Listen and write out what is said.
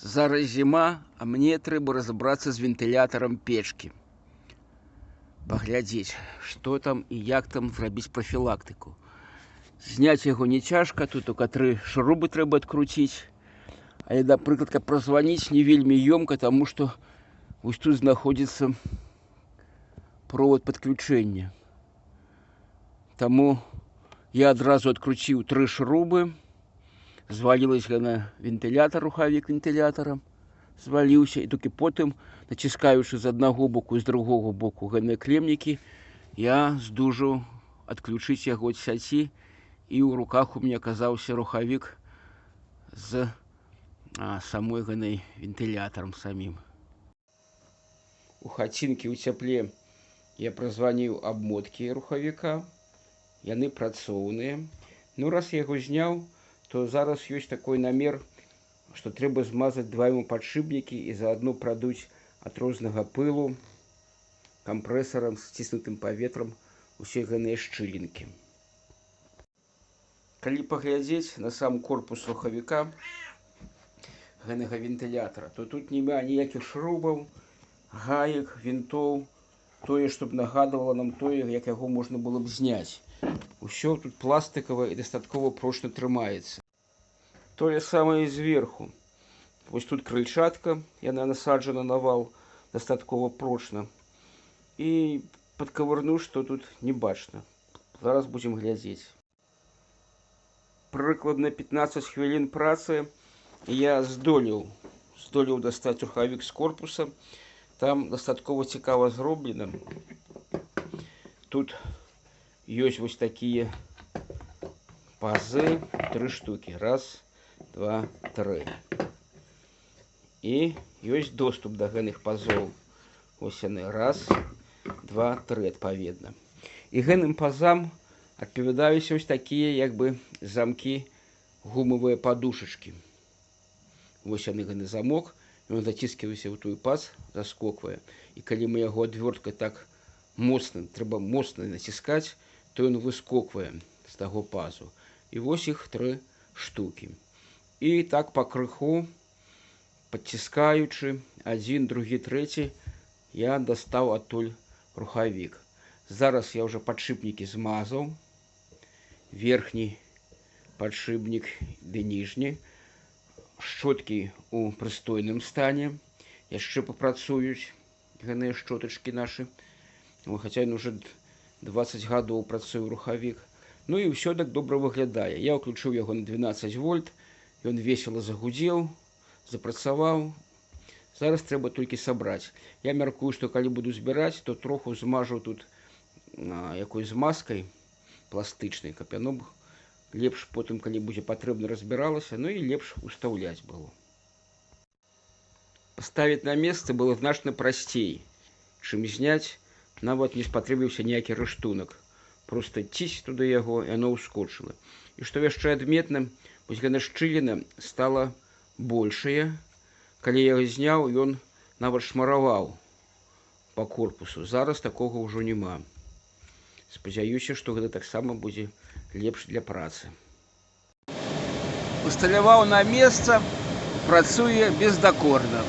Зараз зима, а мне трэба разобраться з вентылятарам печки. Паглядзець, што там і як там зрабіць профілактыку. Зняць яго не цяжка, тут только 3 шурубы трэба адкруціць. Але, напрыклад, каб празваніць не вельмі ёмка, таму што вось тут знаходзіцца провод падключэння. Таму я адразу адкруціў 3 шурубы. Звалилась на вентилятор, рухавик вентилятора, звалился, и только потом, натискаючи з одного боку і з другого боку клемники, я здужу отключить его от сети, и в руках у меня оказался рухавик с самой вентилятором самим. У хатинки у цепле я прозвонил обмотки рухавика, яны працоўныя. Ну, раз я его снял, то зараз ёсць такой намер, што трэба змазаць 2 яму падшипнікі і заодно прадуць ад рознага пылу кампрэсарам з сціснутым паветрам усе гэтыя шчылінкі. Калі паглядзець на сам корпус рухавіка гэтага вентылятора, то тут няма ніякіх шрубаў, гаек, вінтоў, тое, што б нагадывала нам тое, як яго можна было б зняць. Усё тут пластикавае і дастаткова прочна трымаецца. Тое самае і зверху. Вось тут крыльчатка, яна насаджана на вал дастаткова прочна. І падкавырну, што тут не бачна. Зараз будзем глядзець. Прыкладна 15 хвілін працы я здолеў дастаць рухавік з корпуса. Там дастаткова цікава зроблена. Тут ёсць вось такія пазы, 3 штукі. 1, 2, 3. І ёсць доступ да гэтых пазоў. Вось яны. 1, 2, 3 адпаведна. І гэтым пазам адпавядаюць ось такія як бы замкі, гумавыя падушачкі. Вось яны гэты замок, ён заціскиваецца ў той паз, заскоквае. І калі мы яго адвёрткай так моцна, трэба моцна націскаць, то ён выскоквае з таго пазу. І вось іх 3 штукі. І так пакрыху, падціскаючы, 1, 2, 3, я дастаў адтуль рухавік. Зараз я ўжо падшипнікі змазаў. Верхні падшипнік ды ніжні. Шчоткі у прыстойным стане. Яшчэ папрацуюць гэтыя шчотачкі нашы. Хаця ён уже 20 гадоў працуе рухавік. Ну і ўсё так добра выглядае. Я ўключыў яго на 12 вольт. Ён весела загудзеў, запрацаваў. Зараз трэба толькі сабраць. Я мяркую, што калі буду збіраць, то троху змажу тут якой змазкай пластычнай, каб яно лепш потым, калі будзе патрэбна, разбіралася, ну і лепш устаўляць было. Паставіць на месца было значна прасцей, чым зняць. Нават не спатрэбіўся ніякі рыштунак. Проста цісць туды яго, і яно ўскочыла. І што яшчэ адметна, вось гэта шчыліна стала большая. Калі я яго зняў, ён нават шмараваў па корпусу. Зараз такога ўжо няма. Спадзяюся, што гэта таксама будзе лепш для працы. Усталяваў на месца, працуе бездакорна.